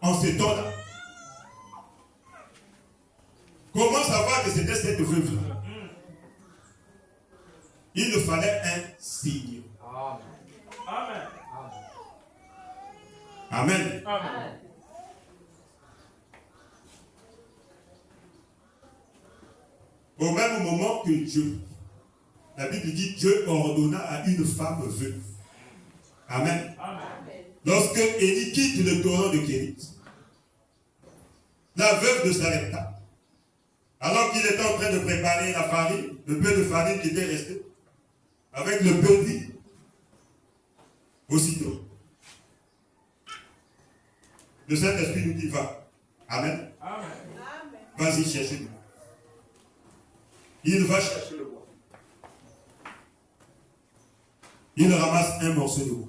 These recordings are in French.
en ce temps-là. Comment savoir que c'était cette veuve-là? Il nous fallait un signe. Amen. Amen. Amen. Au même moment que Dieu, la Bible dit, Dieu ordonna à une femme veuve. Amen. Amen. Lorsque Élie quitte le torrent de Kérit, la veuve de Sarepta, alors qu'il était en train de préparer la farine, le peu de farine qui était resté, avec le peu d'huile, aussitôt, le Saint-Esprit nous dit, va. Amen. Amen. Vas-y chercher le bois. Il va chercher le bois. Il ramasse un morceau de bois.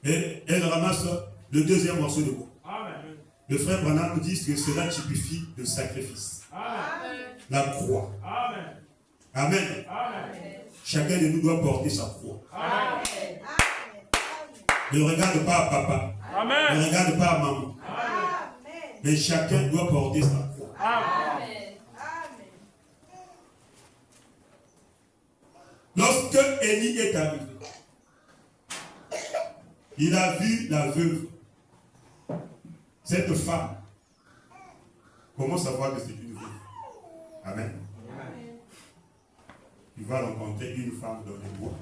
Et elle ramasse le deuxième morceau de bois. Amen. Le frère Branham nous dit que cela typifie le sacrifice. Amen. La croix. Amen. Amen. Amen. Chacun de nous doit porter sa croix. Amen. Ne regarde pas à papa. Amen. Ne regarde pas à maman. Amen. Mais chacun doit porter sa croix. Amen. Lorsque Élie est arrivé, il a vu la veuve, cette femme. Comment savoir que c'est une veuve? Amen. Il va rencontrer une femme dans les bois,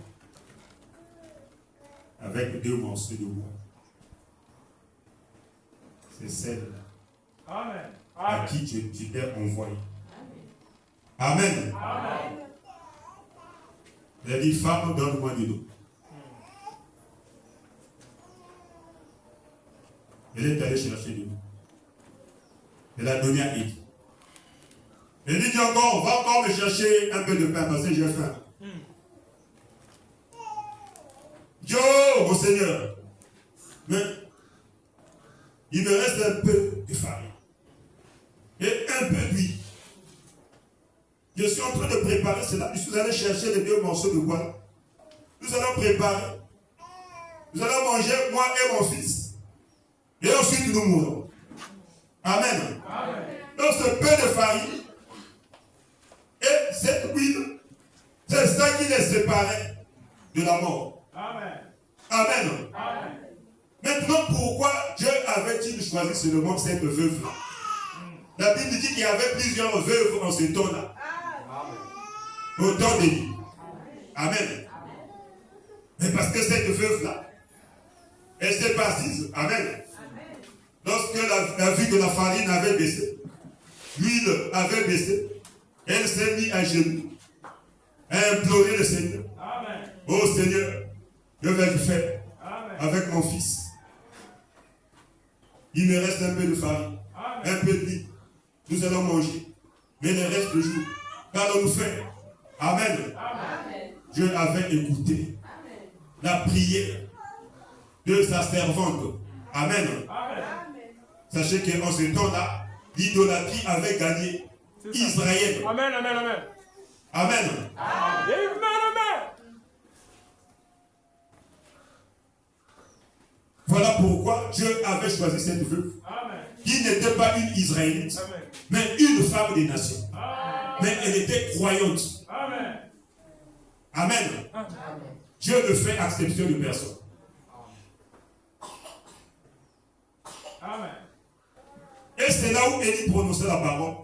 avec 2 morceaux de bois. C'est celle-là Amen. à qui tu t'es envoyé. Amen. Amen. Il a dit, femme, donne-moi de l'eau. Elle est allée chercher de l'eau. Elle a donné à Élie. Élie dit encore, va encore me chercher un peu de pain parce que j'ai faim. Dieu, mon Seigneur, mais il me reste un peu de farine et un peu d'huile. Je suis en train de préparer cela. Je suis allé chercher les 2 morceaux de bois. Nous allons préparer. Nous allons manger, moi et mon fils. Et ensuite nous mourrons. Amen. Amen. Donc ce peu de farine et cette huile, c'est ça qui les séparait de la mort. Amen. Amen. Amen. Maintenant, pourquoi Dieu avait-il choisi seulement cette veuve-là? La Bible dit qu'il y avait plusieurs veuves en ce temps-là. Au temps d'Élie. Amen. Mais parce que cette veuve-là, elle s'est assise. Amen. Lorsqu'elle a vu que la farine avait baissé, l'huile avait baissé, elle s'est mise à genoux, à implorer le Seigneur. Amen. Oh Seigneur, je vais le faire avec mon fils. Il me reste un peu de farine, un peu d'huile. Nous allons manger. Mais le reste du jour, qu'allons-nous faire? Amen. Amen. Dieu avait écouté la prière de sa servante. Amen. Amen. Sachez qu'en ce temps-là, l'idolâtrie avait gagné Israël. Amen. Amen. Amen. Amen. Amen. Voilà pourquoi Dieu avait choisi cette veuve. Qui n'était pas une Israélite, mais une femme des nations. Mais elle était croyante. Amen. Amen. Dieu ne fait exception de personne. Amen. Et c'est là où Élie prononçait la parole.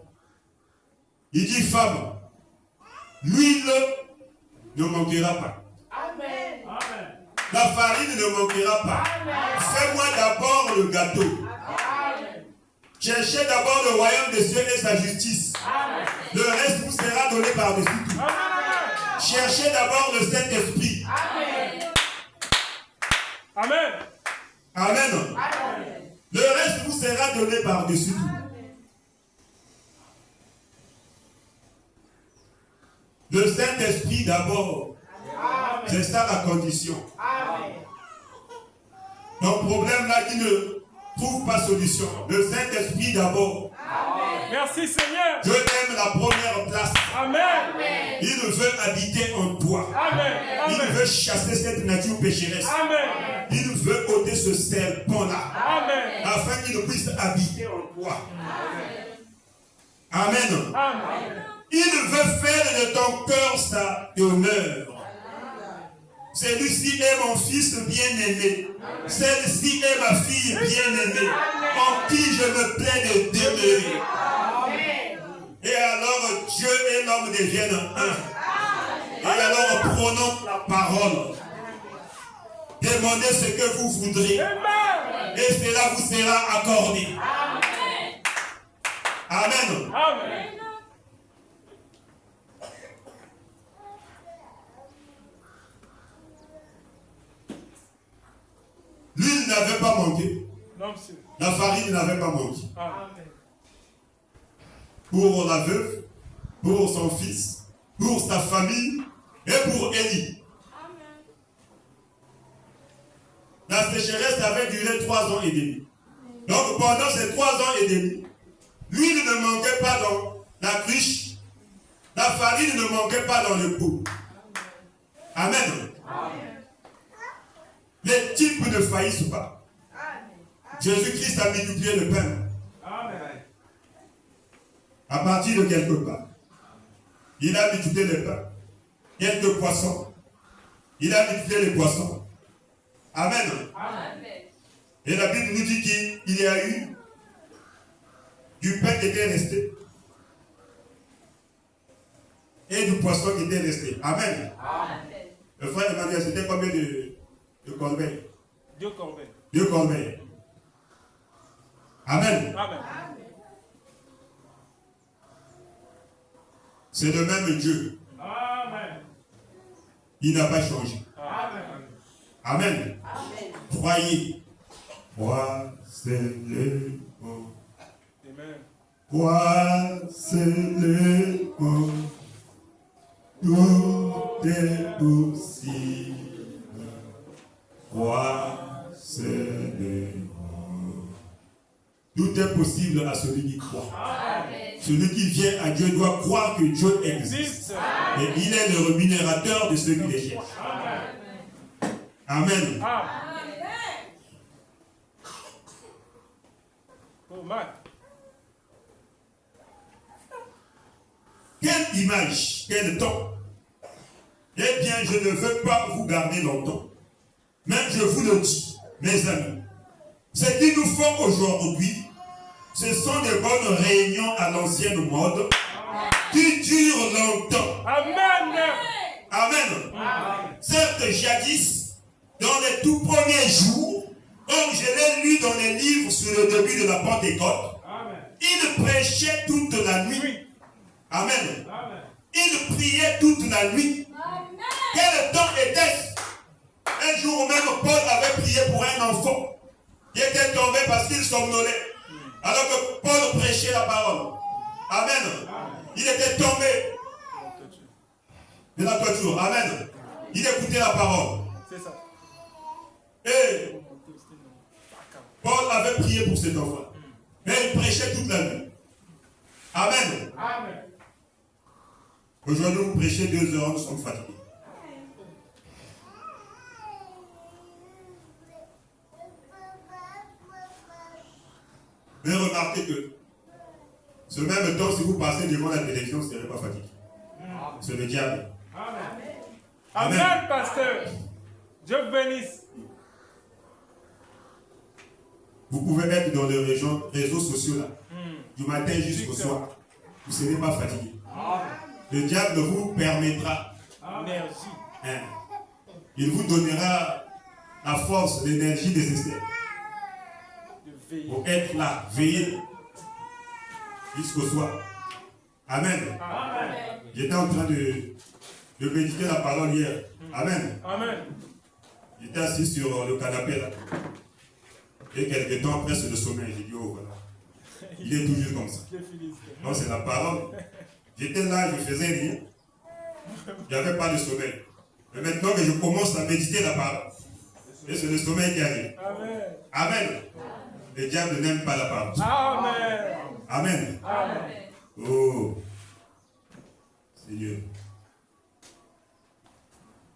Il dit, femme, l'huile ne manquera pas. Amen. Amen. La farine ne manquera pas. Fais-moi d'abord le gâteau. Amen. Cherchez d'abord le royaume des cieux et sa justice. Amen. Le reste vous sera donné par-dessus tout. Amen. Cherchez d'abord le Saint-Esprit. Amen. Amen. Amen. Amen. Le reste vous sera donné par-dessus tout. Le Saint-Esprit d'abord. C'est ça la condition. Amen. Donc problème là qui ne trouve pas solution. Le Saint-Esprit d'abord. Amen. Merci Seigneur. Dieu aime la première place. Amen. Il veut habiter en toi. Amen. Il Amen. veut chasser cette nature pécheresse. Amen. Il veut ôter ce serpent-là. Amen. Afin qu'il puisse habiter en toi. Amen. Amen. Il veut faire de ton cœur sa demeure. Celui-ci est mon fils bien-aimé. Celle-ci est ma fille bien-aimée, en qui je me plais de demeurer. Et alors Dieu et l'homme deviennent un. Et alors prenons la parole. Demandez ce que vous voudrez. Et cela vous sera accordé. Amen. Amen. L'huile n'avait pas manqué. Non, monsieur. La farine n'avait pas manqué. Amen. Pour la veuve, pour son fils, pour sa famille et pour Élie. La sécheresse avait duré 3 ans et demi. Donc pendant ces 3 ans et demi, l'huile ne manquait pas dans la cruche, la farine ne manquait pas dans le pot. Amen. Les types ne faillissent pas. Jésus-Christ a multiplié le pain. À partir de quelque part. Il a multiplié le pain. Quelques poissons. Il a multiplié les poissons. Amen. Et la Bible nous dit qu'il y a eu du pain qui était resté et du poisson qui était resté. Amen. Le frère Emmanuel, c'était combien de corbeilles? 2 corbeilles. 2 corbeilles. Amen. Amen. C'est le même Dieu. Amen. Il n'a pas changé. Amen. Amen. Croyez. Crois, c'est le mot. Amen. Crois, c'est le mot. Tout est possible. Crois, c'est le mot. Tout est possible à celui qui croit. Celui qui vient à Dieu doit croire que Dieu existe. Et il est le rémunérateur de ceux qui les cherchent. Amen. Quelle image, quel temps. Eh bien, je ne veux pas vous garder longtemps. Mais je vous le dis, mes amis, ce qu'il nous faut aujourd'hui, ce sont de bonnes réunions à l'ancienne mode qui durent longtemps. Amen. Amen. Certes, jadis, dans les tout premiers jours, comme je l'ai lu dans les livres sur le début de la Pentecôte, il prêchait toute la nuit. Amen. Il priait toute la nuit. Quel temps était-ce? Un jour même, Paul avait prié pour un enfant qui était tombé parce qu'il somnolait. Alors que Paul prêchait la parole. Amen. Il était tombé de la toiture. Amen. Il écoutait la parole. C'est ça. Et Paul avait prié pour cet enfant. Mais il prêchait toute la nuit. Amen. Aujourd'hui, vous prêchez 2 heures, nous sommes fatigués. Mais remarquez que ce même temps, si vous passez devant la télévision, vous ne serez pas fatigué. C'est le diable. Amen, pasteur. Dieu vous bénisse. Vous pouvez être dans les réseaux sociaux là, du matin jusqu'au soir. Vous ne serez pas fatigué. Le diable vous permettra. Merci. Il vous donnera la force, l'énergie nécessaire pour être là, veiller jusqu'au soir. Amen. J'étais en train de méditer la parole hier. Amen. J'étais assis sur le canapé là. Et quelques temps après, c'est le sommeil. J'ai dit, oh voilà. Il est toujours comme ça. Non, c'est la parole. J'étais là, je faisais rien. Il n'y avait pas de sommeil. Mais maintenant que je commence à méditer la parole, et c'est le sommeil qui arrive. Amen. Le diable n'aime pas la parole. Amen. Amen. Amen. Oh, Seigneur.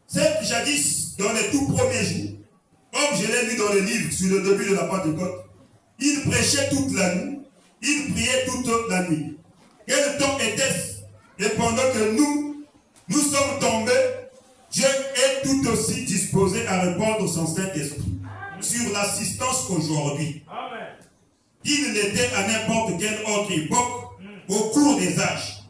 C'est jadis, dans les tout premiers jours, comme je l'ai lu dans le livre sur le début de la Pentecôte, il prêchait toute la nuit, il priait toute la nuit. Quel temps était-ce? Et pendant que nous sommes tombés, Dieu est tout aussi disposé à répondre son Saint-Esprit sur l'assistance aujourd'hui. Amen. Il l'était à n'importe quelle autre époque au cours des âges.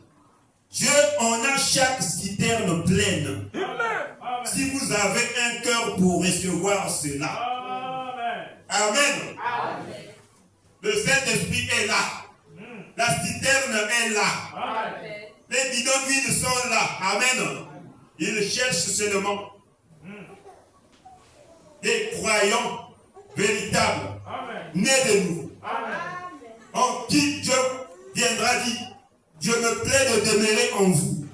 Dieu en a chaque citerne pleine. Amen. Si vous avez un cœur pour recevoir cela. Amen. Amen. Amen. Le Saint-Esprit est là. La citerne est là. Amen. Les bidons d'huile sont là. Amen. Il cherche seulement des croyants véritables, Amen. nés de nouveau, Amen. en qui Dieu viendra dire, Dieu me plaît de demeurer en vous.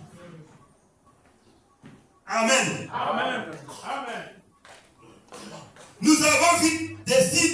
Amen. Amen. Amen. Nous avons vu des signes